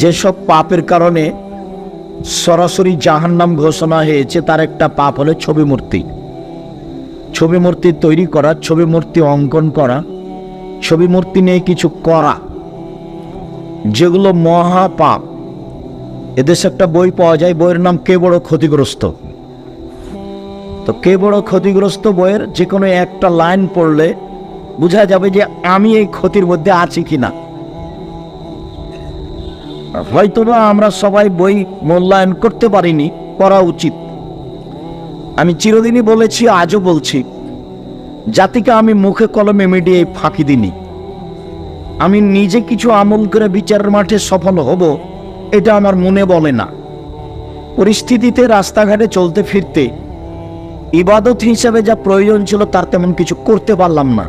যেসব পাপের কারণে সরাসরি জাহান্নাম ঘোষণা হয়েছে তার একটা পাপ হলো ছবি মূর্তি। ছবি মূর্তি তৈরি করা, ছবি মূর্তি অঙ্কন করা, ছবি মূর্তি নিয়ে কিছু করা, যেগুলো মহা পাপ। এদেশে একটা বই পাওয়া যায়, বইয়ের নাম কে বড় ক্ষতিগ্রস্ত। তো কে বড় ক্ষতিগ্রস্ত বইয়ের যে কোনো একটা লাইন পড়লে বোঝা যাবে যে আমি এই ক্ষতির মধ্যে আছি কিনা। হয়তোবা আমরা সবাই বই মূল্যায়ন করতে পারিনি, করা উচিত। আমি চিরদিনই বলেছি, আজও বলছি, জাতিকে আমি মুখে কলমে মিডিয়ায় ফাঁকি দিইনি। আমি নিজে কিছু আমল করে বিচারের মাঠে সফল হব, এটা আমার মনে বলে না। পরিস্থিতিতে রাস্তাঘাটে চলতে ফিরতে ইবাদত হিসাবে যা প্রয়োজন ছিল তার তেমন কিছু করতে পারলাম না।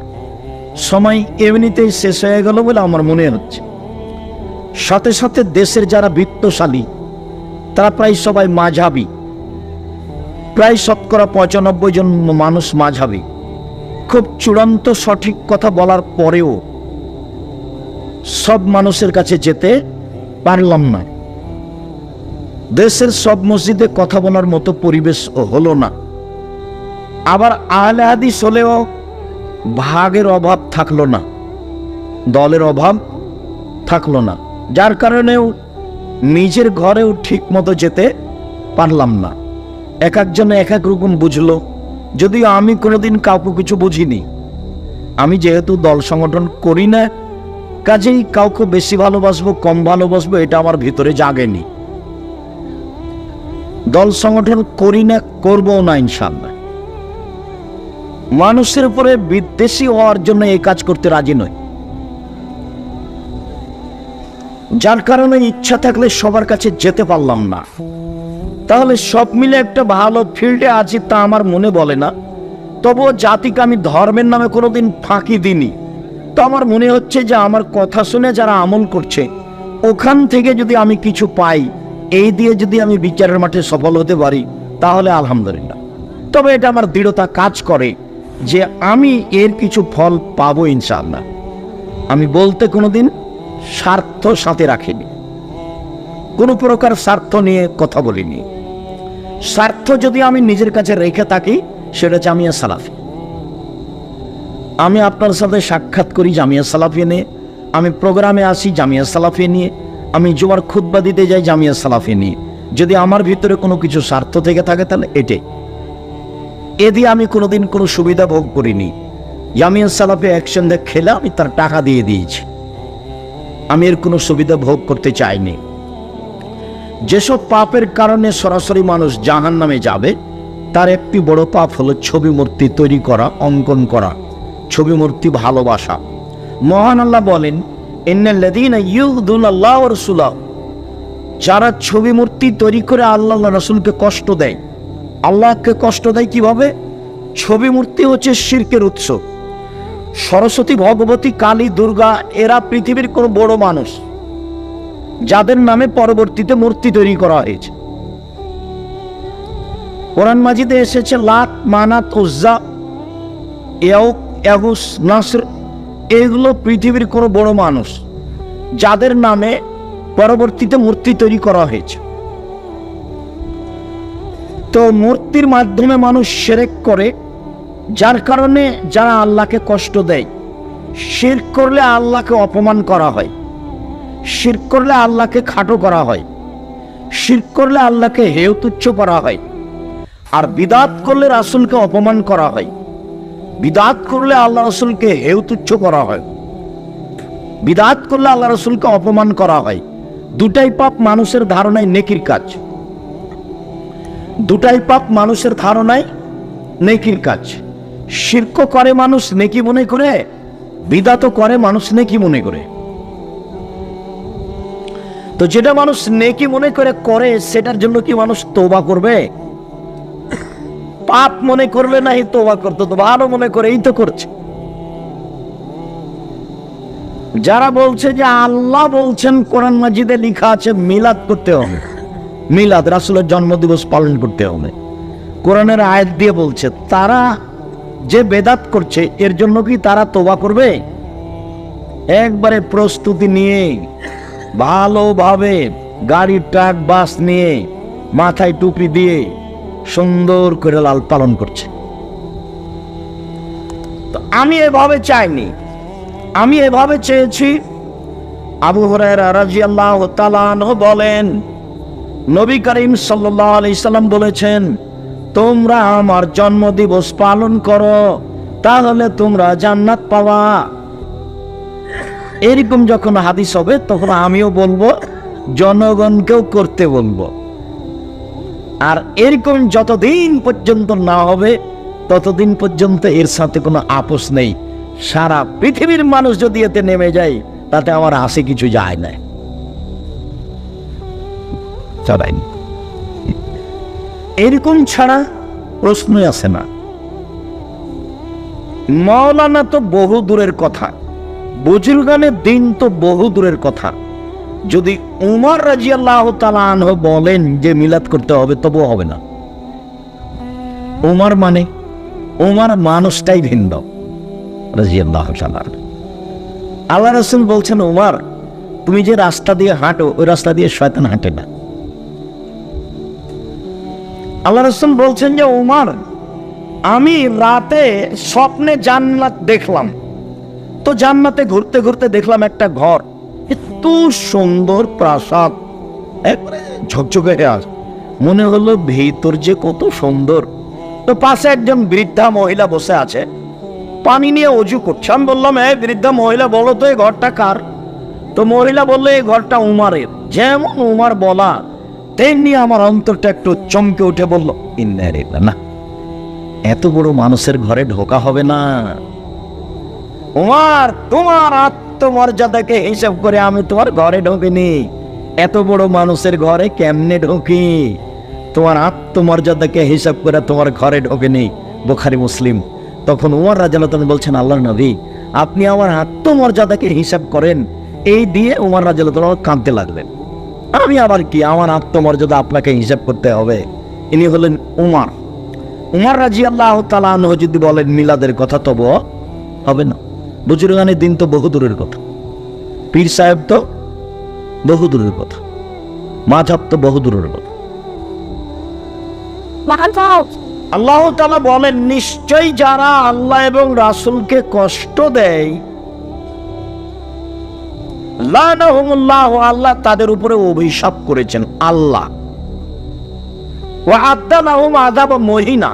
সময় এমনিতেই শেষ হয়ে গেল বলে আমার মনে হচ্ছে। সাথে সাথে দেশের যারা বিত্তশালী তারা প্রায় সবাই মাঝহাবি, প্রায় শতকরা 95 জন মানুষ মাঝহাবি। খুব চূড়ান্ত সঠিক কথা বলার পরেও সব মানুষের কাছে যেতে পারলাম না। দেশের সব মসজিদে কথা বলার মতো পরিবেশ হলো না। আবার আহলে হাদিস হলেও ভাগের অভাব থাকলো না, দলের অভাব থাকলো না, যার কারণেও নিজের ঘরেও ঠিক মতো যেতে পারলাম না। এক একজনে এক এক রকম বুঝলো, যদিও আমি কোনোদিন কাউকে কিছু বুঝিনি। আমি যেহেতু দল সংগঠন করি না, কাজেই কাউকে বেশি ভালোবাসবো কম ভালোবাসবো এটা আমার ভিতরে জাগেনি। দল সংগঠন করি না, করবও না ইনশাআল্লাহ। মানুষের উপরে বিদ্বেষী হওয়ার জন্য এই কাজ করতে রাজি নই। যার কারণে ইচ্ছা থাকলে সবার কাছে যেতে পারলাম না। তাহলে সব মিলে একটা ভালো ফিল্ডে আছি তা আমার মনে বলে না। তবুও জাতিকে আমি ধর্মের নামে কোনোদিন ফাঁকি দিইনি। তো আমার মনে হচ্ছে যে আমার কথা শুনে যারা আমল করছে ওখান থেকে যদি আমি কিছু পাই, এই দিয়ে যদি আমি বিচারের মাঠে সফল হতে পারি তাহলে আলহামদুলিল্লাহ। তবে এটা আমার দৃঢ়তা কাজ করে যে আমি এর কিছু ফল পাবো ইনশাআল্লাহ। আমি বলতে কোনোদিন স্বার্থ সাথে রাখিনি, কোনো প্রকার স্বার্থ নিয়ে কথা বলিনি। স্বার্থ যদি আমি নিজের কাছে রেখে থাকি সেটা জামিয়া সালাফি। আমি আপনার সাথে সাক্ষাৎ করি জামিয়া সালাফি নিয়ে, আমি প্রোগ্রামে আসি জামিয়া সালাফি নিয়ে, আমি জুমার খুতবা দিতে যাই জামিয়া সালাফি নিয়ে। যদি আমার ভিতরে কোনো কিছু স্বার্থ থেকে থাকে তাহলে এটাই। এ দিয়ে আমি কোনোদিন কোনো সুবিধা ভোগ করিনি। জামিয়া সালাফি অ্যাকশন দিয়ে খেলে আমি তার টাকা দিয়ে দিয়েছি, আমি এর কোনো সুবিধা ভোগ করতে চাইনি। যেসব পাপের কারণে সরাসরি মানুষ জাহান্নামে যাবে তার একটি বড় পাপ হলো ছবি মূর্তি তৈরি করা, অঙ্কন করা, ছবি মূর্তি ভালোবাসা। মহান আল্লাহ বলেন, ইন্নাল্লাযীনা ইউযুনাল্লাহ ওয়া রাসূলাহু, যারা ছবি মূর্তি তৈরি করে আল্লাহ রাসূলকে কষ্ট দেয়। আল্লাহকে কষ্ট দেয় কিভাবে? ছবি মূর্তি হচ্ছে শিরকের উৎস। সরস্বতী, ভগবতী, কালী, দুর্গা এরা পৃথিবীর কোন বড় মানুষ যাদের নামে পরবর্তীতে মূর্তি তৈরি করা হয়েছে। কোরআন মাজিদে এসেছে লাত, মানাত, উজ্জা, ইয়াউক, ইয়াগুস, নাসর, এগুলো পৃথিবীর কোন বড় মানুষ যাদের নামে পরবর্তীতে মূর্তি তৈরি করা হয়েছে। তো মূর্তির মাধ্যমে মানুষ শিরক করে, যার কারণে যারা আল্লাহকে কষ্ট দেয়। শিরক করলে আল্লাহকে অপমান করা হয়, শিরক করলে আল্লাহকে খাটো করা হয়, শিরক করলে আল্লাহকে হেয় তুচ্ছ করা হয়। আর বিদআত করলে রাসূলকে অপমান করা হয়, বিদআত করলে আল্লাহ রাসূলকে হেয় তুচ্ছ করা হয়, বিদআত করলে আল্লাহ রাসূলকে অপমান করা হয়। দুটাই পাপ মানুষের ধারণায় নেকির কাজ, দুটাই পাপ মানুষের ধারণায় নেকির কাজ। শিরক করে মানুষ নেকি মনে করে, বিদআত করে মানুষ নেকি মনে করে। তো যেটা মানুষ নেকি মনে করে সেটার জন্য কি মানুষ তওবা করবে? পাপ মনে করলে নাই তওবা করতে, তো ভালো মনে করে এই তো করছে। যারা বলছে যে আল্লাহ বলছেন কোরআন মাজিদে লেখা আছে মিলাদ করতে হবে, মিলাদ রাসূলের জন্মদিবস পালন করতে হবে, কোরআনের আয়াত দিয়ে বলছে, তারা যে বেদাত করছে এর জন্য কি তারা তওবা করবে? একবারে প্রস্তুতি নিয়ে ভালোভাবে গাড়ি ট্রাক বাস নিয়ে মাথায় টুপি দিয়ে সুন্দর করে লাল পালন করছে। তো আমি এভাবে চাইনি, আমি এভাবে চেয়েছি। আবু হুরায়রা রাদিয়াল্লাহু তাআলা আনহু বলেন, নবী করিম সাল্লাল্লাহু আলাইহি সাল্লাম বলেছেন, তোমরা আমার জন্মদিবস পালন করো, তাহলে তোমরা জান্নাত পাবা। এরকম যখন হাদিস হবে তখন আমিও বলবো, জনগণকেও করতে বলবো। আর এরকম যতদিন পর্যন্ত না হবে ততদিন পর্যন্ত এর সাথে কোনো আপোষ নেই। সারা পৃথিবীর মানুষ যদি এতে নেমে যায় তাতে আমার আসে কিছু যায় না। এরকম ছাড়া প্রশ্নই আসে না। মাওলানা তো বহু দূরের কথা, বুজুর্গানের দিন তো বহু দূরের কথা। যদি উমর রাদিয়াল্লাহু তাআলা আনহু বলেন যে মিলাদ করতে হবে, তবুও হবে না। উমর মানে উমর মানুষটাই ভিন্ন রাদিয়াল্লাহু তাআলা। আল্লাহ রাসূল বলছেন, উমর তুমি যে রাস্তা দিয়ে হাঁটো ওই রাস্তা দিয়ে শয়তান হাঁটে না। আল্লাহ রাসূল বলছেন যে, উমর আমি রাতে স্বপ্নে জান্নাত দেখলাম, তো জান্নাতে ঘুরতে ঘুরতে দেখলাম একটা ঘর, এত সুন্দর প্রাসাদ, একবারে ঝকঝকে আজ মনে হলো ভিতর যে কত সুন্দর। তো পাশে একজন বৃদ্ধা মহিলা বসে আছে, পানি নিয়ে অজু করছে। আমি বললাম, এই বৃদ্ধা মহিলা বলো তো এই ঘরটা কার? তো মহিলা বললো, এই ঘরটা উমারের। যেমন উমার বলা তেমনি আমার অন্তরটা একটু চমকে উঠে বলল, না, এত বড় মানুষের ঘরে ঢোকা হবে না। উমার, তোমার আত্মমর্যাদাকে হিসাব করে আমি তোমার ঘরে ঢোকিনি, এত বড় মানুষের ঘরে কেমনে ঢোকি? তোমার আত্মমর্যাদাকে হিসাব করে তোমার ঘরে ঢোকেনি। বুখারী মুসলিম। তখন উমর রাদিয়াল্লাহু তাআলা বলছেন, আল্লাহর নবী আপনি আমার আত্মমর্যাদাকে হিসাব করেন। এই দিয়ে উমর রাদিয়াল্লাহু তাআলা কাঁদতে লাগলেন। আমি আবার কি, আমার আত্মমর্যাদা আপনাকে হিসাব করতে হবে? ইনি হলেন উমর। উমর রাদিয়াল্লাহু তাআলা আনহু যদি বলেন মিলাদের কথা, তবুও হবে না। বুজুর্গানের দিন তো বহু দূরের কথা, পীর সাহেব তো বহু দূরের কথা, মাযহাব তো বহু দূরের কথা। আল্লাহ তাআলা বলেন, নিশ্চয়ই যারা আল্লাহ এবং রাসূলকে কষ্ট দেয়, লানাহুমুল্লাহ, আল্লাহ তাদের উপরে অভিশাপ করেছেন। আল্লাহ ওয়া আ'আদ্দা লাহুম আযাবাম মুহিনা,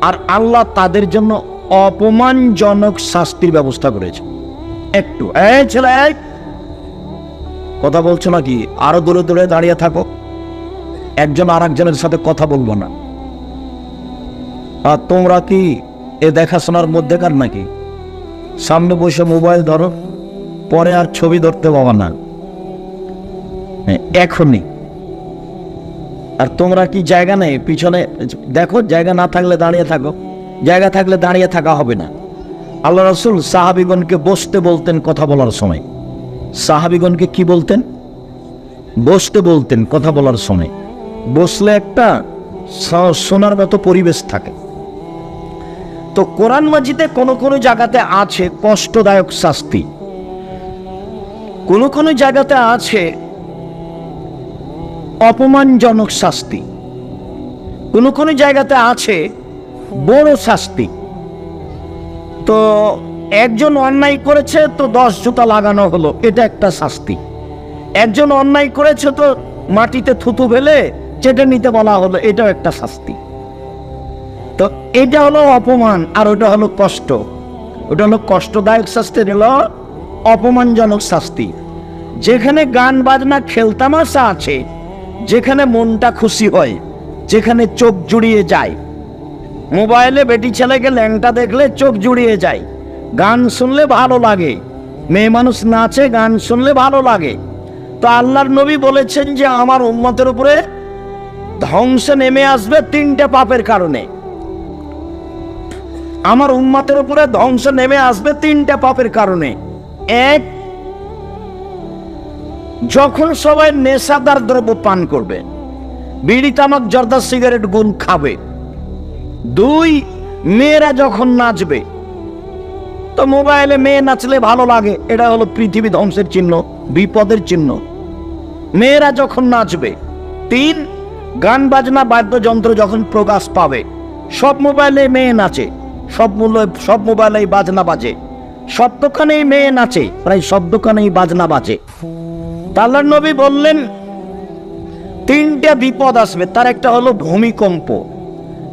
আর আল্লাহ তাদের জন্য অপমানজনক শাস্তির ব্যবস্থা করেছে। একটু এই ছেলে, কথা বলছো নাকি? আরো দূরে দূরে দাঁড়িয়ে থাকো, একজন আর একজনের সাথে কথা বলবো না। আর তোমরা কি এ দেখাশোনার মধ্যেকার নাকি? সামনে বসে মোবাইল ধরো, পরে আর ছবি ধরতে পাবা না এখনই। আর তোমরা কি জায়গা নেই? পিছনে দেখো, জায়গা না থাকলে দাঁড়িয়ে থাকো, জায়গা থাকলে দাঁড়িয়ে থাকা হবে না। আল্লাহ রাসূল সাহাবীগণকে বসতে বলতেন কথা বলার সময়। সাহাবীগণকে কি বলতেন? বসতে বলতেন কথা বলার সময়। বসলে একটা শোনার মতো পরিবেশ থাকে। তো কোরআন মাজিদে কোন কোন জায়গাতে আছে কষ্টদায়ক শাস্তি, কোন কোন জায়গাতে আছে অপমানজনক শাস্তি, কোন কোন জায়গাতে আছে বড় শাস্তি। তো একজন অন্যায় করেছে তো 10 জুতা লাগানো হলো, এটা একটা শাস্তি। একজন অন্যায় করেছে তো মাটিতে থুতু ফেলে চেটে নিতে বলা হলো, এটাও একটা শাস্তি। তো এটা হলো অপমান, আর ওটা হলো কষ্ট। ওটা হলো কষ্টদায়ক শাস্তি, হলো অপমানজনক শাস্তি। যেখানে গান বাজনা খেলতামাশা আছে, যেখানে মনটা খুশি হয়, যেখানে চোখ জুড়িয়ে যায়, মোবাইলে বেটি ছেলেকে ল্যাংটা দেখলে চোখ জুড়িয়ে যায়, গান শুনলে ভালো লাগে, মেয়ে মানুষ নাচে, গান শুনলে ভালো লাগে। তো আল্লাহর নবী বলেছেন যে আমার উম্মতের উপরে ধ্বংস নেমে আসবে 3টে পাপের কারণে। আমার উম্মতের উপরে ধ্বংস নেমে আসবে 3টে পাপের কারণে। এক, যখন সবাই নেশাদার দ্রব্য পান করবে, বিড়ি তামাক জর্দা সিগারেট গুণ খাবে। 2, মেয়েরা যখন নাচবে। তো মোবাইলে মেয়ে নাচলে ভালো লাগে, এটা হলো পৃথিবী ধ্বংসের চিহ্ন, বিপদের চিহ্ন। মেয়েরা যখন নাচবে। 3, গান বাজনা বাদ্যযন্ত্র যখন প্রকাশ পাবে। সব মোবাইলে মেয়ে নাচে, সব মোবাইলে বাজনা বাজে, সব দোকানেই মেয়ে নাচে, প্রায় সব দোকানেই বাজনা বাজে। আল্লাহর নবী বললেন 3টে বিপদ আসবে। তার একটা হলো ভূমিকম্প,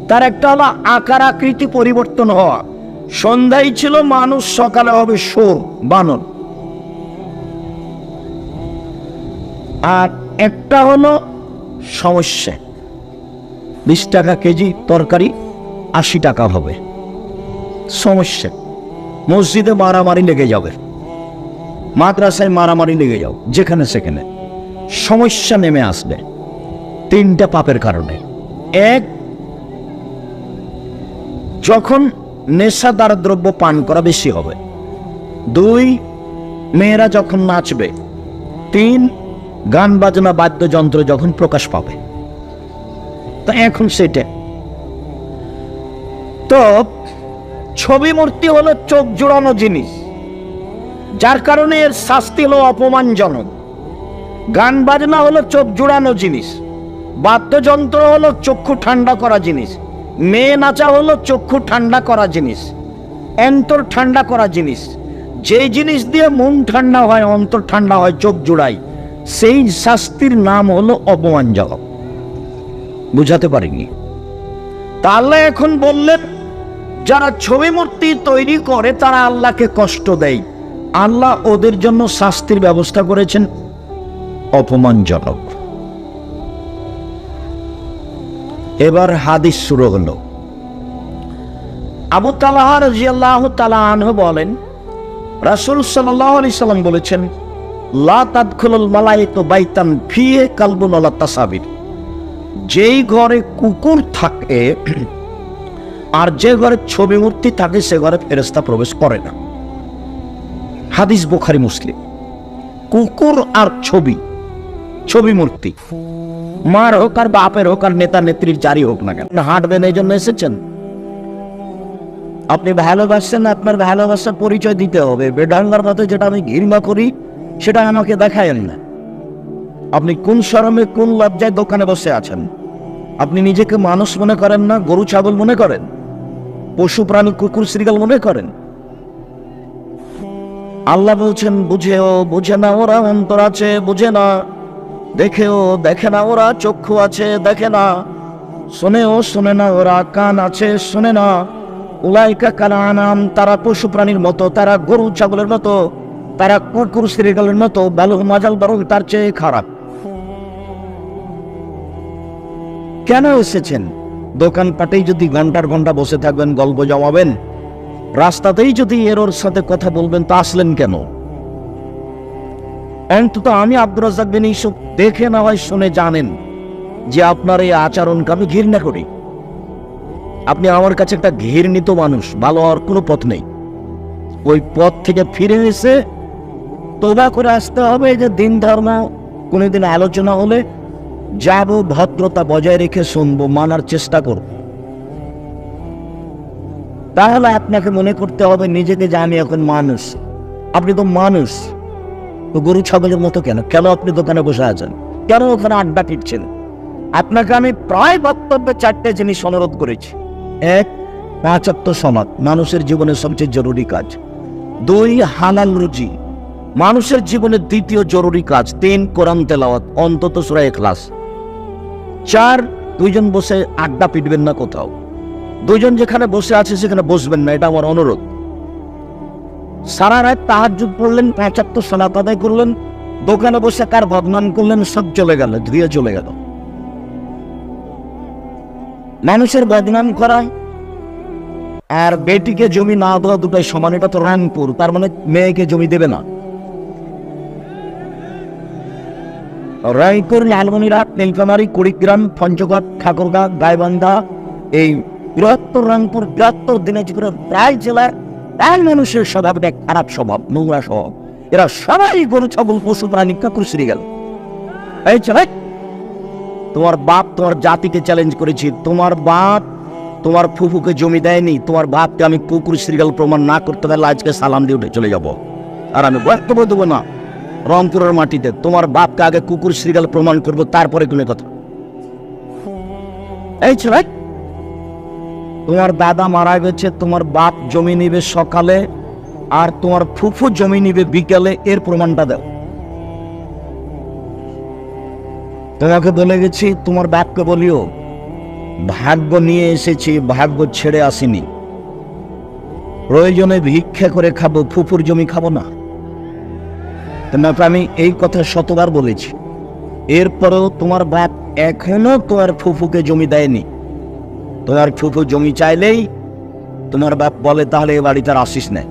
তার একটা হলো আকার আকৃতি পরিবর্তন হওয়া। সন্ধ্যায় ছিল মানুষ, সকালে হবে শোর, বানর। আর একটা হলো সমস্যা, 20 টাকা কেজি তরকারি 80 টাকা হবে। সমস্যা, মসজিদে মারামারি লেগে যাবে, মাদ্রাসায় মারামারি লেগে যাও, যেখানে সেখানে সমস্যা নেমে আসবে। 3টা পাপের কারণে। 1, যখন নেশাদার দ্রব্য পান করা বেশি হবে। 2, মেয়েরা যখন নাচবে। 3, গান বাজনা বাদ্যযন্ত্র যখন প্রকাশ পাবে। তো এখন সেটা তো ছবি মূর্তি হলো চোখ জোড়ানো জিনিস, যার কারণে এর শাস্তি হলো অপমানজনক। গান বাজনা হলো চোখ জোড়ানো জিনিস, বাদ্যযন্ত্র হলো চক্ষু ঠান্ডা করা জিনিস, মেয়ে নাচা হলো চক্ষু ঠান্ডা করা জিনিস, অন্তর ঠান্ডা করা জিনিস। যেই জিনিস দিয়ে মন ঠান্ডা হয়, অন্তর ঠান্ডা হয়, চোখ জোড়াই, সেই শাস্তির নাম হলো অপমানজনক। বুঝাতে পারিনি? তাহলে এখন বললেন যারা ছবি মূর্তি তৈরি করে তারা আল্লাহকে কষ্ট দেয়, আল্লাহ ওদের জন্য শাস্তির ব্যবস্থা করেছেন অপমানজনক। এবার হাদিস শুরু হলো। আবু তালহা রাদিয়াল্লাহু তাআলা আনহু বলেন, রাসূল সাল্লাল্লাহু আলাইহি সাল্লাম বলেছেন, লা তাদখুলুল মালায়েকাতু বাইতান ফিহি কালবুন ওয়ালা তাসাবির। যেই ঘরে কুকুর থাকে আর যে ঘরে ছবি মূর্তি থাকে সে ঘরে ফেরেশতা প্রবেশ করে না। হাদিস বুখারী মুসলিম। কুকুর আর ছবি মূর্তি, মার হোক আর বাপের হোক আর নেতা নেত্রীর জারি হোক না কেন, হাঁটবেন এই জন্য এসেছেন? আপনি ভালোবাসছেন, আপনার ভালোবাসার পরিচয় দিতে হবে। বেঢাঙ্গার মতো যেটা আমি ঘৃণা করি সেটা আমাকে দেখায়েন না। আপনি কোন শরমে কোন লজ্জায় দোকানে বসে আছেন? আপনি নিজেকে মানুষ মনে করেন না, গরু ছাগল মনে করেন, পশু প্রাণী কুকুর শ্রীগাল মনে করেন? আল্লাহ বলছেন বুঝেও বুঝে না ওরা অন্তর আছে, বুঝে না, দেখেও দেখে না ওরা চক্ষু আছে, দেখে না, শোনেও শোনে না ওরা কান আছে, শোনে না। উলাইকা কাল আনাম, তারা পশু প্রাণীর মতো, তারা গরু ছাগলের মতো, তারা কুকুর শ্রীগালের মতো, বালু মাজাল বরং তার চেয়ে খারাপ। কেন এসেছেন? দোকানপাটেই যদি ঘন্টার ঘন্টা বসে থাকবেন, গল্প জমাবেন, রাস্তাতেই যদি এর ওর সাথে কথা বলবেন, তা আসলেন কেন? অন্তত আমি আব্দুর রাজ্জাক বিন ইউসুফ দেখে না হয় শুনে জানেন যে আপনার এই আচরণকে আমি ঘৃণা করি। আপনি আমার কাছে একটা ঘৃণিত মানুষ, ভালো হওয়ার কোনো পথ নেই। ওই পথ থেকে ফিরে এসে তওবা করে আসতে হবে যে দিন ধর্ম কোনোদিন আলোচনা হলে যাব, ভদ্রতা বজায় রেখে শুনবো, মানার চেষ্টা করব। তাহলে আপনাকে মনে করতে হবে নিজেকে যে আমি এখন মানুষ। আপনি তো মানুষ, তো গরু ছাগলের মতো কেন? কেন আপনি দোকানে বসে আছেন? কেন ওখানে আড্ডা পিটছেন? আপনাকে আমি প্রায় বক্তব্যে 4টে জিনিস অনুরোধ করেছি। 1, 5 ওয়াক্ত সালাত, মানুষের জীবনের সবচেয়ে জরুরি কাজ। 2, হালাল রুজি, মানুষের জীবনের দ্বিতীয় জরুরি কাজ। 3, কোরআন তেলাওয়াত, অন্তত সূরা ইখলাস। 4, 2 জন বসে আড্ডা পিটবেন না কোথাও। 2 জন যেখানে বসে আছে সেখানে বসবেন না, এটা আমার অনুরোধ। সারা রাত তাহাজ্জুদ পড়লেন, 5 ওয়াক্ত সালাত আদায় করলেন, দোকানে বসে কার বদনাম করলেন, সব চলে গেল, ধুয়ে চলে গেল। মানুষের বদনাম করা আর বেটিকে জমি না দেওয়া দুটাই সমান। এটা তো রংপুর, তার মানে মেয়েকে জমি দেবে না। রায়পুর, লালমনিরহাট, নীলফামারী, কুড়িগ্রাম, পঞ্চগড়, ঠাকুরগাঁ, গাইবান্ধা, এই বৃহত্তর রংপুর, বৃহত্তর দিনাজপুরের প্রায় জেলার প্রায় মানুষের স্বভাবটা খারাপ স্বভাব, নোংরা স্বভাব। এরা সবাই গরু ছাগল পশু প্রাণী কুকুর শ্রী গেল। এই চলে, তোমার বাপ তোমার জাতিকে চ্যালেঞ্জ করেছি, তোমার বাপ তোমার ফুফুকে জমি দেয়নি, তোমার বাপকে আমি কুকুর শ্রীগাল প্রমাণ না করতে পারলে আজকে সালাম দিয়ে উঠে চলে যাব, আর আমি বক্তব্য দেবো না। রংপুরের মাটিতে। তোমার বাপকে আগে কুকুর শ্রীগাল প্রমাণ করবো, তারপরে কোনো কথা। এই ছেলে, তোমার দাদা মারা গেছে, তোমার বাপ জমি নিবে সকালে, আর তোমার ফুফু জমি নিবে বিকেলে, এর প্রমাণটা দাও। তোমাকে বলে গেছি, তোমার বাপকে বলিও ভাগ্য নিয়ে এসেছি, ভাগ্য ছেড়ে আসিনি। প্রয়োজনে ভিক্ষা করে খাবো, ফুফুর জমি খাবো না। তোমাকে আমি এই কথা শতবার বলেছি। এরপরেও তোমার বাপ এখনো তোমার ফুফুকে জমি দেয়নি। তোমার ফুফু জমি চাইলেই তোমার বাপ বলে তাহলে এ বাড়িতে আর আসিস না।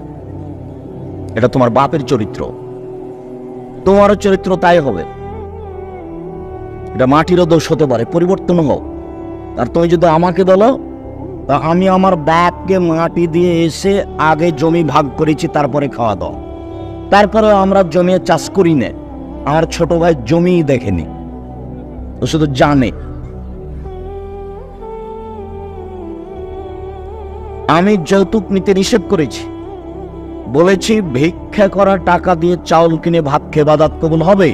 এটা তোমার বাপের চরিত্র, তোমারও চরিত্র তাই হবে। এটা মাটিরও দোষ হতে পারে, পরিবর্তন হোক। আর তুমি যদি আমাকে বলো, তা আমি আমার বাপকে মাটি দিয়ে এসে আগে জমি ভাগ করেছি, তারপরে খাওয়া দাও। তারপরে আমরা জমি চাষ করি না। আমার ছোট ভাই জমি দেখেনি, ও শুধু জানে। আমি যৌতুক নিতে নিষেধ করেছি, বলেছি ভিক্ষা করা টাকা দিয়ে চাউল কিনে ভাত খেয়ে বাদাত কবুল হবে,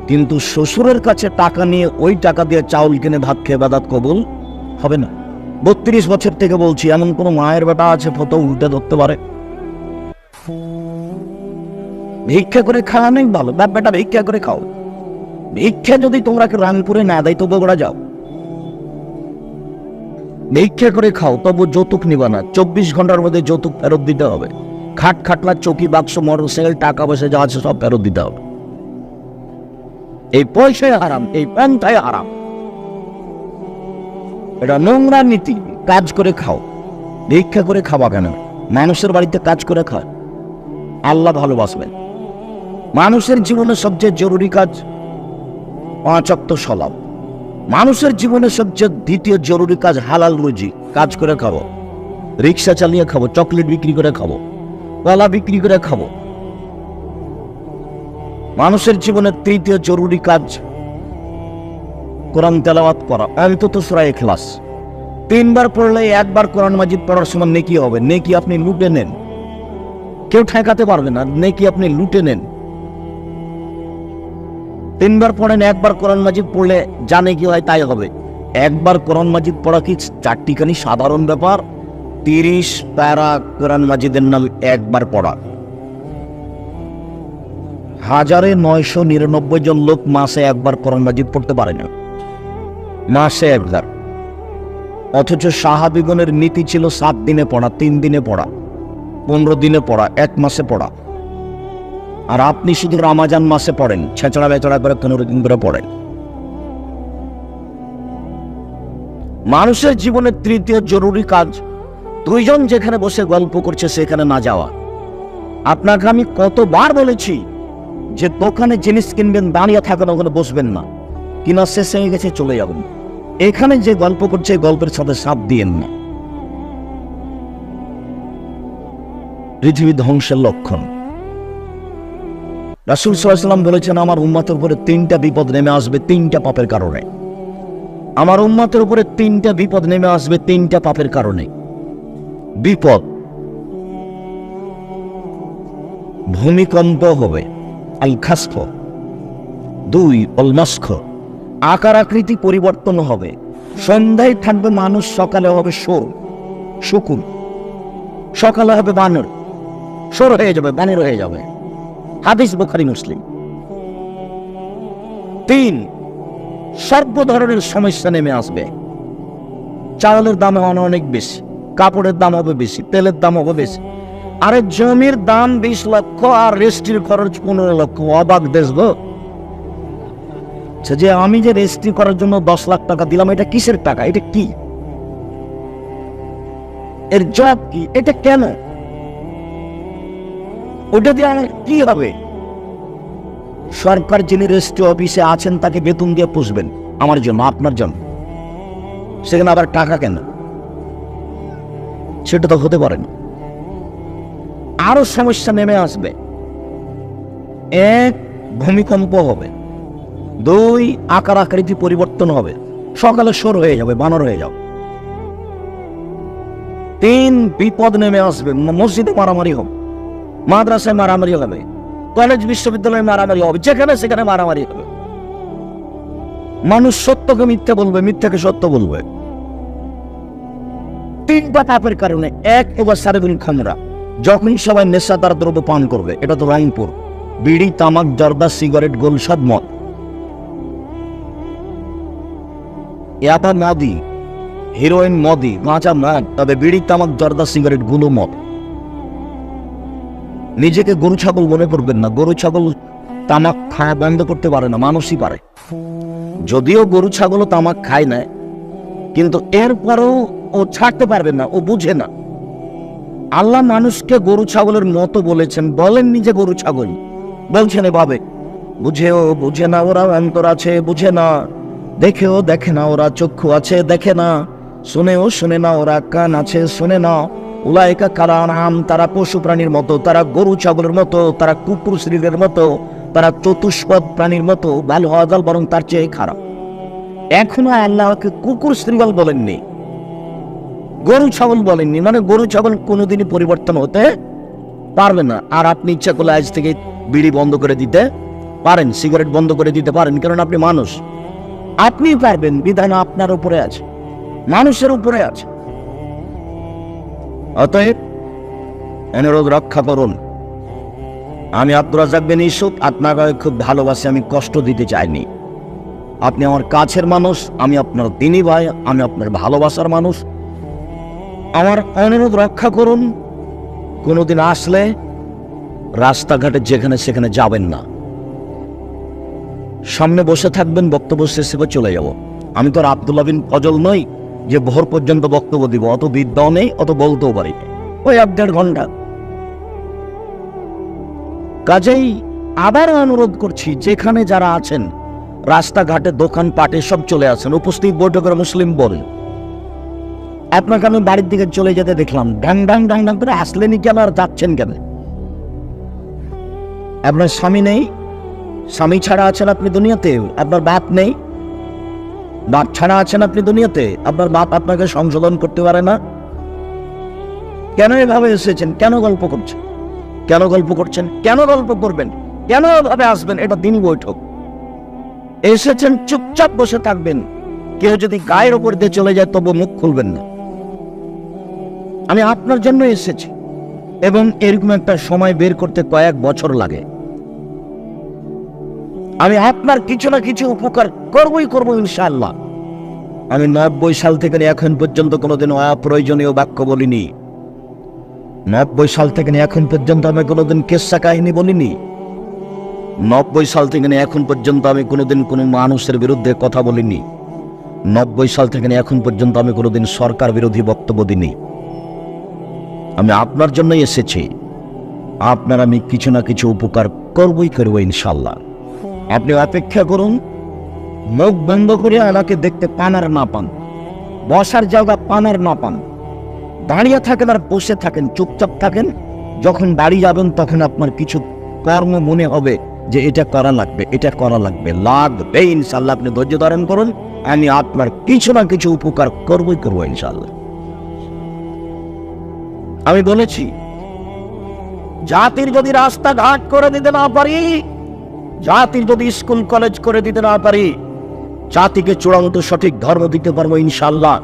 কিন্তু শ্বশুরের কাছে টাকা নিয়ে ওই টাকা দিয়ে চাউল কিনে ভাত খেয়ে বাদাত কবুল হবে না। 32 বছর থেকে বলছি, এমন কোন মায়ের বেটা আছে ফটো উল্টে ধরতে পারে? ভিক্ষা করে খাওয়া নেই ভালো, বাপ বেটা ভিক্ষা করে খাও। ভিক্ষা যদি তোমরা রামপুরে না দেয় তো বগুড়া যাও, ভিক্ষা করে খাও, তবু যৌতুক নিবা না। 24 ঘন্টার মধ্যে যৌতুক ফেরত দিতে হবে। খাট খাটলা চৌকি বাক্স মোটরসাইকেল টাকা পয়সা যা আছে সব ফেরত দিতে হবে। এই পয়সায় হারাম, এই প্যান্টায় হারাম। এটা নোংরা নীতি। কাজ করে খাও, ভিক্ষা করে খাওয়া কেন? মানুষের বাড়িতে কাজ করে খাও, আল্লাহ ভালোবাসবেন। মানুষের জীবনে সবচেয়ে জরুরি কাজ 5 ওয়াক্ত সালাত। মানুষের জীবনে সবচেয়ে দ্বিতীয় জরুরি কাজ হালাল রুজি। কাজ করে খাবো, রিক্সা চালিয়ে খাবো, চকলেট বিক্রি করে খাবো, কলা বিক্রি করে খাবো। মানুষের জীবনে তৃতীয় জরুরি কাজ কোরআন তেলাওয়াত করা, অন্তত সূরা ইখলাস 3 বার পড়লে 1 বার কোরআন মাজিদ পড়ার সময় নেকি হবে। নেকি আপনি লুটে নেন, কেউ ঠেকাতে পারবে না। নেকি আপনি লুটে নেন। 3 বার পড়েন, 1 বার কোরআন মাজিদ পড়লে জানে কি হয় তাই হবে। 1 বার কোরআন মাজিদ পড়া কি চারটিখানি সাধারণ ব্যাপার? 30 প্যারা কোরআন মাজিদের নাম 1 বার পড়া। 1999 জন লোক মাসে 1 বার কোরআন মাজিদ পড়তে পারে না, মাসে 1 বার। অথচ সাহাবীগণের নীতি ছিল 7 দিনে পড়া, 3 দিনে পড়া, 15 দিনে পড়া, 1 মাসে পড়া। আর আপনি শুধু রমাজান মাসে পড়েন, ছেঁচড়া বেচড়া করে 15 দিন করে পড়েন। মানুষের জীবনে তৃতীয় জরুরি কাজ 2 জন যেখানে বসে গল্প করছে সেখানে না যাওয়া। আপনাকে আমি কতবার বলেছি যে দোকানে জিনিস কিনবেন, দাঁড়িয়ে থাকেন, ওখানে বসবেন না। কিনা শেষ হয়ে গেছে চলে যাবেন। এখানে যে গল্প করছে গল্পের সাথে সাথ দিয়েন না। পৃথিবী ধ্বংসের লক্ষণ। রাসূল সাল্লাল্লাহু আলাইহি ওয়াসাল্লাম বলেছেন, আমার উম্মতের উপরে 3টা বিপদ নেমে আসবে 3টা পাপের কারণে। আমার উম্মতের উপরে 3টা বিপদ নেমে আসবে 3টা পাপের কারণে। বিপদ, ভূমিকম্প হবে, আল খাসফ। 2 অল মাসখ, আকার আকৃতি পরিবর্তন হবে। সন্ধ্যায় থাকবে মানুষ, সকালে হবে শুকুর, সকালে হবে বানর, সর হয়ে যাবে, বানর হয়ে যাবে। হাদিস বুখারী মুসলিম। 3 সর্ব ধরনের সমস্যা নেমে আসবে। চাউলের দাম হবে অনেক বেশি, কাপড়ের দাম হবে বেশি, তেলের দাম হবে বেশি। আরে জমির দাম 20 লক্ষ আর রেজিস্ট্রির খরচ 15 লক্ষ। অবাক দেশ গো। যে আমি যে রেজিস্ট্রি করার জন্য 10 লাখ টাকা দিলাম, এটা কিসের টাকা? এটা কি? এর জবাব কি? এটা কেন? ওটা দিয়ে আমার কি হবে? সরকার যিনি রেজিস্ট্রি অফিসে আছেন তাকে বেতন দিয়ে পুষবেন আমার জন্য, আপনার জন্য। সেখানে আবার টাকা কেন? সেটা তো হতে পারে না। আরো সমস্যা নেমে আসবে। 1 ভূমিকম্প হবে, 2 আকার আকৃতি পরিবর্তন হবে, সকালে সর হয়ে যাবে, বানর হয়ে যাবে। 3 বিপদ নেমে আসবে। মসজিদে মারামারি হবে, মাদ্রাসায় মারামারি হবে, কলেজ বিশ্ববিদ্যালয়ে মারামারি হবে, যেখানে সেখানে মারামারি হবে। মানুষ সত্যকে মিথ্যা বলবে, মিথ্যাকে সত্য বলবে। তিনটা পাপের কারণে। এক, এবার সারেবিল খামরা, যখন সবাই নেশাদার দ্রব্য পান করবে, এটা তো রংপুর, বিড়ি, তামাক, জর্দা, সিগারেট, গোলসাদ, মদ। এটা নাদি, হিরোইন, মদি, গাঁজা, মদ, তবে বিড়ি, তামাক, জর্দা, সিগারেট গুলো মদ। নিজেকে গরু ছাগল মনে করবেন না। গরু ছাগল তামাক খাওয়া বন্ধ করতে পারে না, মানুষই পারে। যদিও গরু ছাগলও তামাক খায় না, কিন্তু এরপরেও ও ছাড়তে পারবে না, ও বুঝে না। আল্লাহ মানুষকে গরু ছাগলের মতো বলেছেন, বলেননি যে গরু ছাগল, বলছেন এভাবে, বুঝেও বুঝে না ওরা, অন্তর আছে বুঝে না, দেখেও দেখে না ওরা, চক্ষু আছে দেখে না, শুনেও শুনে না ওরা, কান আছে শুনে না। উলাইকা কালানাম, তারা পশু প্রাণীর মতো, তারা গরু ছাগলের মতো, তারা কুকুর শ্রীলের মতো, তারা চতুষ্পদ প্রাণীর মতো, ভালো হওয়া যাল বরং তার চেয়ে খারাপ। এখনো আল্লাহকে কুকুর শ্রীবল বলেননি, গরু ছাগল বলেননি। মানে গরু ছাগল কোনোদিনই পরিবর্তন হতে পারবে না। আর আপনি ইচ্ছা করলে আজ থেকে বিড়ি বন্ধ করে দিতে পারেন, সিগারেট বন্ধ করে দিতে পারেন, কারণ আপনি মানুষ। আপনি পারবেন, বিধান আপনার উপরে আছে, মানুষের উপরে আছে। অতএব অনুরোধ রক্ষা করুন। আমি আব্দুর রাজ্জাক বিন ইউসুফ আপনাকে খুব ভালোবাসি, আমি কষ্ট দিতে চাইনি। আপনি আমার কাছের মানুষ, আমি আপনার দিনী ভাই, আমি আপনার ভালোবাসার মানুষ। আমার অনুরোধ রক্ষা করুন। কোনোদিন আসলে রাস্তাঘাটে যেখানে সেখানে যাবেন না, সামনে বসে থাকবেন, বক্তব্য শেষে চলে যাব। আমি তো আর আব্দুল্লাহ বিন ফজল নই যে ভোর পর্যন্ত বক্তব্য দিব, অত বিদ্যাও নেই, অত বলতেও পারি, ওই 1-1.5 ঘন্টা। কাজেই আবার অনুরোধ করছি, যেখানে যারা আছেন, রাস্তাঘাটে দোকান পাটে সব চলে আসেন, উপস্থিত বৈঠকের মুসলিম বলেন। আপনাকে আমি বাড়ির দিকে চলে যেতে দেখলাম, ডাং ডাং ডাং ডাং করে আসলেনি কেন আর যাচ্ছেন কেন? আপনার স্বামী নেই, স্বামী ছাড়া আছেন আপনি দুনিয়াতে, আপনার বাপ নেই, বাপ ছাড়া আছেন আপনি দুনিয়াতে, আপনার বাপ আপনাকে সংশোধন করতে পারে না। কেন এভাবে এসেছেন? কেন গল্প করছেন? কেন গল্প করছেন? কেন গল্প করবেন? কেন এভাবে আসবেন? এটা দিন বৈঠক। এসেছেন, চুপচাপ বসে থাকবেন। কেউ যদি গায়ের ওপর দিয়ে চলে যায় তবু মুখ খুলবেন না। আমি আপনার জন্য এসেছি, এবং এরকম একটা সময় বের করতে কয়েক বছর লাগে। আমি আপনার কিছু না কিছু উপকার করবই করবো ইনশাআল্লাহ। আমি 90 সাল থেকে এখন পর্যন্ত কোনোদিন অপ্রয়োজনীয় বাক্য বলিনি। 90 সাল থেকে এখন পর্যন্ত আমি কোনোদিন কেসা কাহিনী বলিনি। 90 সাল থেকে এখন পর্যন্ত আমি কোনোদিন কোনো মানুষের বিরুদ্ধে কথা বলিনি। 90 সাল থেকে এখন পর্যন্ত আমি কোনোদিন সরকার বিরোধী বক্তব্য দিইনি। আমি আপনার জন্যই এসেছি। আপনার আমি কিছু না কিছু উপকার করবই করবো ইনশাল্লাহ। আপনি অপেক্ষা করুন, মুখ বন্ধ করে আমাকে দেখতে পান আর না পান, বসার জায়গা পান আর না পান, দাঁড়িয়ে থাকেন আর বসে থাকেন, চুপচাপ থাকেন। যখন দাঁড়িয়ে যাবেন তখন আপনার কিছু কর্ম মনে হবে যে এটা করা লাগবে, এটা করা লাগবে, লাগবে ইনশাল্লাহ। আপনি ধৈর্য ধারণ করুন, আমি আপনার কিছু না কিছু উপকার করবই করবো ইনশাল্লাহ। আমি বলেছি, জাতির যদি রাস্তাঘাট করে দিতে না পারি, জাতির যদি স্কুল কলেজ করে দিতে না পারি, জাতিকে চূড়ান্ত সঠিক ধর্ম দিতে পারবো ইনশাল্লাহ।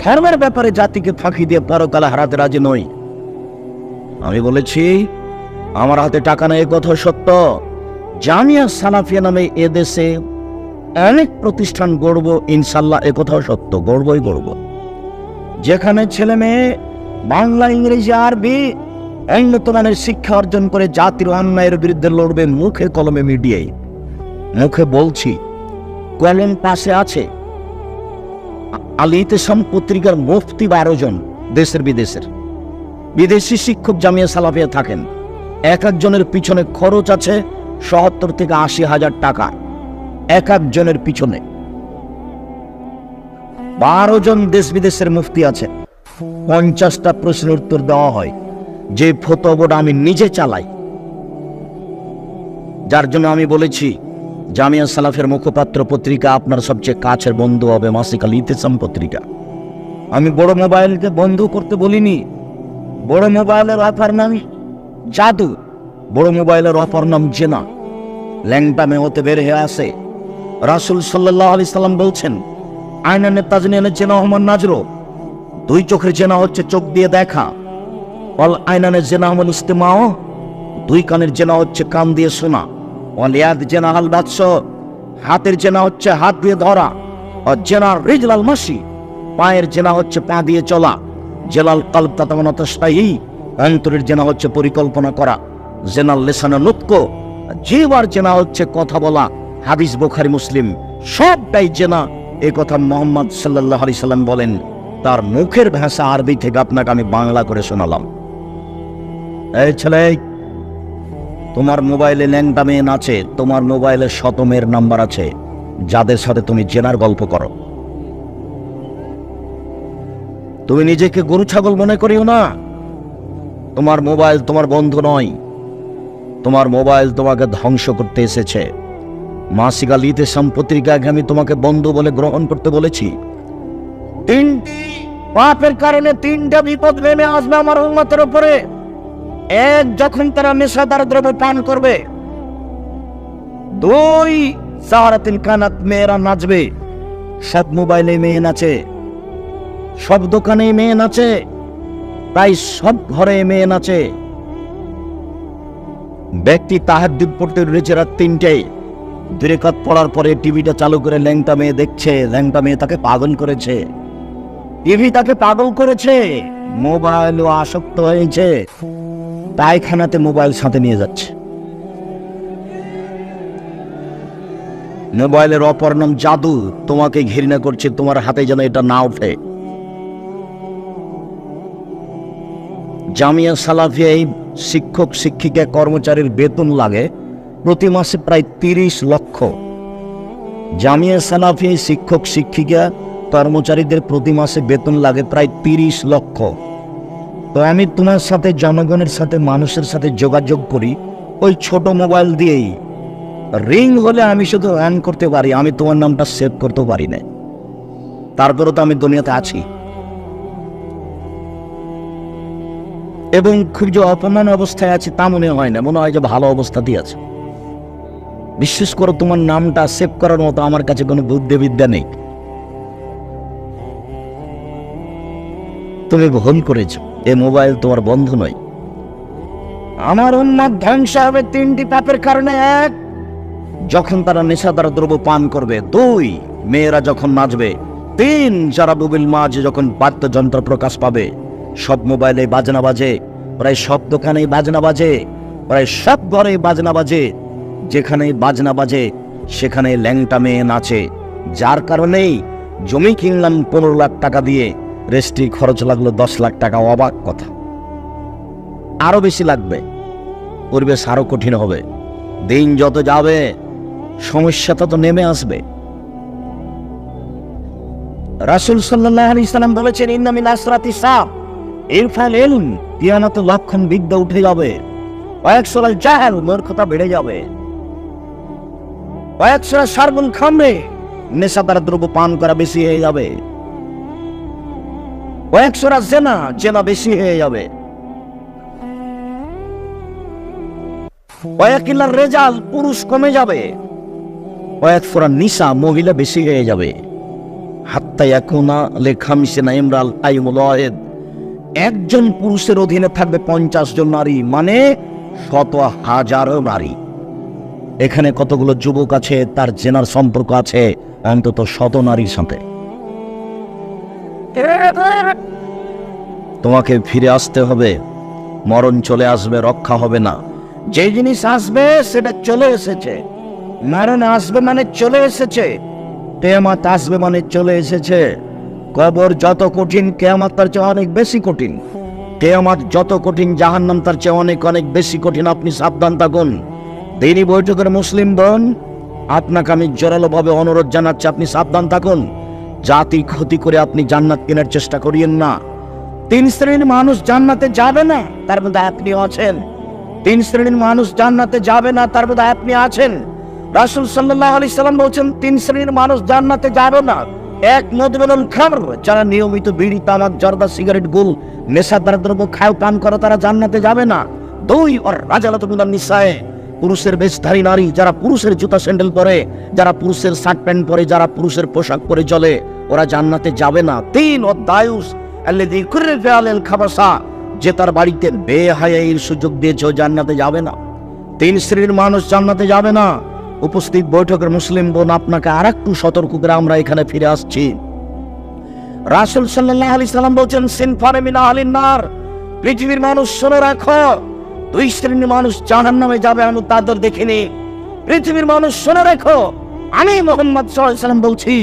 ধর্মের ব্যাপারে জাতিকে ফাঁকি দিয়ে পরকালে হারাতে রাজি নই। আমি বলেছি, আমার হাতে টাকা নেই, কথা সত্য। জামিয়া সালাফিয়া নামে এদেশে অনেক প্রতিষ্ঠান গড়ব ইনশাল্লাহ, একথাও সত্য, গড়বই গড়ব। যেখানে ছেলে মেয়ে বাংলা, ইংরেজি, আরবি উন্নত মানের শিক্ষা অর্জন করে জাতির অন্যায়ের বিরুদ্ধে লড়বে, মুখে কলমে মিডিয়ায়। মুখে বলছি, কলম পাশে আছে। আল ইতিসাম পত্রিকার মুফতি 12 জন, দেশের বিদেশের। বিদেশি শিক্ষক জামিয়া সালাফিয়া থাকেন। এক একজনের পিছনে খরচ আছে 70 থেকে 80 হাজার টাকা, এক একজনের পিছনে। 12 জন দেশ বিদেশের মুফতি আছে। 50টা প্রশ্নের উত্তর দেওয়া হয়, যে ফতোয়া আমি নিজে চালাই। যার জন্য আমি বলেছি, জামিয়া সালাফের মুখপাত্র পত্রিকা আপনার সবচেয়ে কাছের বন্ধু হবে মাসিক আল ইতিসাম পত্রিকা। আমি বড় মোবাইলকে বন্ধ করতে বলিনি। বড় মোবাইলের অফার নাম জাদু। বড় মোবাইলের অপর নাম জেনা। ল্যাংটা মেয়েতে বের হয়ে আসে। রাসূল সাল্লাল্লাহু আলাইহি সাল্লাম বলছেন, আইনানে তাজনিয়ানে জেনা হমান নাজরো, দুই চোখের জেনা হচ্ছে চোখ দিয়ে দেখা। অল আইনানে জেনা হমান ইস্তেমাও, দুই কানের জেনা হচ্ছে কান দিয়ে শোনা। অল ইয়াদ জেনা হাল বাদশ, হাতের জেনা হচ্ছে হাত দিয়ে ধরা। আর জেনা রিজলাল মাসি, পায়ের জেনা হচ্ছে পা দিয়ে চলা। জেলাল কলব তাতামানা তাশতাহি, অন্তরের জেনা হচ্ছে পরিকল্পনা করা। জেনাল লিসানা নুতক, জিহ্বার জেনা হচ্ছে কথা বলা। হাদিস বুখারী মুসলিম, সবটাই জেনা। এই কথা মুহাম্মদ সাল্লাল্লাহু আলাইহি সাল্লাম বলেন। তার মুখের ভাষা আরবি থেকে আপনাকে আমি বাংলা করে শোনালাম। এই ছেলে, তোমার মোবাইলে ল্যাংটা মেয়ে আছে, তোমার মোবাইলে শত মেয়ের নাম্বার আছে যাদের সাথে তুমি জেনার গল্প করো। তুমি নিজেকে গরু ছাগল মনে করিও না। তোমার মোবাইল তোমার বন্ধু নয়, তোমার মোবাইল তোমাকে ধ্বংস করতে এসেছে। মাসিক আল ইতিসাম পত্রিকায় আমি তোমাকে বন্ধু বলে গ্রহণ করতে বলেছি। তিনটি পাপের কারণে তিনটা বিপদ নেমে আসবে আমার উম্মতের উপরে। এক, যখন তারা নেশাদার দ্রব্য পান করবে। দুই, সাহারাতিন কানাত, মেয়েরা নাচবে। সব মোবাইলে মেয়ে নাচে, সব দোকানে মেয়ে নাচে, প্রায় সব ঘরে মেয়ে নাচে। ব্যক্তি তাহাজ্জুদ পড়তে উঠেছে রাত 3টায়, 2 রাকাত পড়ার পরে টিভিটা চালু করে ল্যাংটা মেয়ে দেখছে। ল্যাংটা মেয়ে তাকে পাগল করেছে, টিভি তাকে পাগল করেছে, মোবাইলও আসক্ত হয়েছে, পায়খানাতে মোবাইল সাথে নিয়ে যাচ্ছে। মোবাইলের অপর নাম জাদু। তোমাকে ঘৃণা করছে, তোমার হাতে যেন এটা না ওঠে। জামিয়া সালাফিয়া শিক্ষক শিক্ষিকা কর্মচারীর বেতন লাগে প্রতি মাসে প্রায় 30 লক্ষ। জামিয়া সালাফিয়া শিক্ষক শিক্ষিকা কর্মচারীদের প্রতি মাসে বেতন লাগে প্রায় 30 লক্ষ। তো আমি তোমার সাথে, জনগণের সাথে, মানুষের সাথে যোগাযোগ করি ওই ছোট মোবাইল দিয়েই। রিং হলে আমি শুধু অন করতে পারি, আমি তোমার নামটা সেভ করতে পারি না। তারপরেও তো আমি দুনিয়াতে আছি। এবং খুব যে অপমান অবস্থায় আছে তা মনে হয় না, মনে হয় যে ভালো অবস্থাতেই আছে। বিশ্বাস করো, তোমার নামটা সেভ করার মতো আমার কাছে কোনো বুদ্ধিবিদ্যা নেই। তুমি ভুল করেছ, এ মোবাইল তোমার বন্ধু নয়। আমার উম্মত ধ্বংস হবে 3টি পাপের কারণে। 1, যখন তারা নেশাদার দ্রব্য পান করবে। 2, মেয়েরা যখন নাচবে। 3, যারা বুবিল মাঝে যখন বাদ্যযন্ত্র প্রকাশ পাবে। সব মোবাইলে বাজনা বাজে, প্রায় সব দোকানে বাজনা বাজে, প্রায় সব ঘরে বাজনা বাজে। যেখানে বাজনা বাজে সেখানে ল্যাংটা মেয়ে নাচে। যার কারণেই জমি কিনলাম 15 লাখ টাকা দিয়ে, রেজিস্ট্রি খরচ লাগলো 10 লাখ টাকা। অবাক কথা, আরো বেশি লাগবে, পরিবেশ আরো কঠিন হবে। দিন যত যাবে সমস্যা তত নেমে আসবে। রাসূল সাল্লাল্লাহু আলাইহি সাল্লাম বলেছেন, ইন্না মিন আসরাতি সাব ইরফাল ইলম, কিয়ামতের লক্ষণ বিদ্যা উঠে যাবে। ওয়াকসুরাল জাহাল, মূর্খতা বেড়ে যাবে। ওয়াকসুরা শারবুল খামরে, নেশাদার দ্রব্য পান করা বেশি হয়ে যাবে। ওয়াকসুরা জেনা, জেনা বেশি হয়ে যাবে। ওয়াকিলার রেজাল, পুরুষ কমে যাবে। ওয়াকসুরা নিসা, মহিলা বেশি হয়ে যাবে। হাত্তা ইয়াকুনা লিখামসিনা ইমরাল আইমুল ওয়াহিদ, একজন পুরুষের অধীনে থাকবে 50 জন নারী, মানে 100,000 নারী। এখানে কতগুলো যুবক আছে, তার জেনার সম্পর্ক আছে অন্তত 100 নারীর সাথে। তোমাকে ফিরে আসতে হবে, মরণ চলে আসবে, রক্ষা হবে না। যে জিনিস আসবে সেটা চলে এসেছে। মরণ আসবে মানে চলে এসেছে, কিয়ামত আসবে মানে চলে এসেছে। কবর যত কঠিন, কিয়ামত তার চেয়ে অনেক বেশি কঠিন। কিয়ামত যত কঠিন, জাহান্নাম তার চেয়ে অনেক অনেক বেশি কঠিন। আপনি সাবধান থাকুন। দিনী বৈঠকের মুসলিম বোন, আপনাকে আমি জোরালোভাবে অনুরোধ জানাচ্ছি, আপনি সাবধান থাকুন। জাতির ক্ষতি করে আপনি জান্নাত কেনার চেষ্টা করিয়েন না। 3 শ্রেণীর মানুষ জান্নাতে যাবে না, তার মধ্যে আপনি আছেন। 3 শ্রেণীর মানুষ জান্নাতে যাবে না, তার মধ্যে আপনি আছেন। রাসূল সাল্লাল্লাহু আলাইহি সাল্লাম বলেছেন, 3 শ্রেণীর মানুষ জান্নাতে যাবে না। 1, মুদমিনুল খামর, যারা নিয়মিত বিড়ি, তামাক, জর্দা, সিগারেট, গুল, নেশাদার দ্রব্য খায় পান করে, তারা জান্নাতে যাবে না। দুই ওর রাজালাতু মিনান নিসায়ে, পুরুষের বেশধারী নারী, যারা পুরুষের জুতা স্যান্ডেল পরে, যারা পুরুষের শার্ট প্যান্ট পরে, যারা পুরুষের পোশাক পরে চলে, ওরা জান্নাতে যাবে না। তিন ও দায়ুস আল্লাযী কুররিফা আলাল খাবাসা, যে তার বাড়িতে বেহায়াইর সুযোগ দিয়েছে ও জান্নাতে যাবে না। তিন শ্রেণীর মানুষ জান্নাতে যাবে না। উপস্থিত বৈঠকের মুসলিম বোন, আপনাকে আরেকটু সতর্ক করে আমরা এখানে ফিরে আসছি। রাসূল সাল্লাল্লাহু আলাইহি সাল্লাম বলেন, সিনফানে মিন আহলিন নার, পৃথিবীর মানুষ শুনে রাখো, দুই শ্রেণীর মানুষ জাহান্নামে যাবে, আমি তাদের দেখিনি। পৃথিবীর মানুষ শুনে রাখো, আমি মুহাম্মদ সাল্লাল্লাহু আলাইহি সাল্লাম বলছি,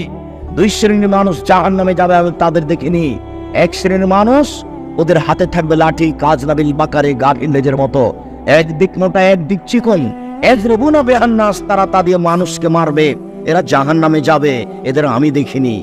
দুই শ্রেণীর মানুষ জাহান্নামে যাবে, আমি তাদের দেখিনি। এক শ্রেণীর মানুষ, ওদের হাতে থাকবে লাঠি, কাজ নাবিল বাকারে গাভীর লেজের মতো, একদিক মোটা একদিক চিকন, এজরিবুনা বিহান নাস, তারা তা দিয়ে মানুষকে মারবে, এরা জাহান্নামে যাবে, এদের আমি দেখিনি।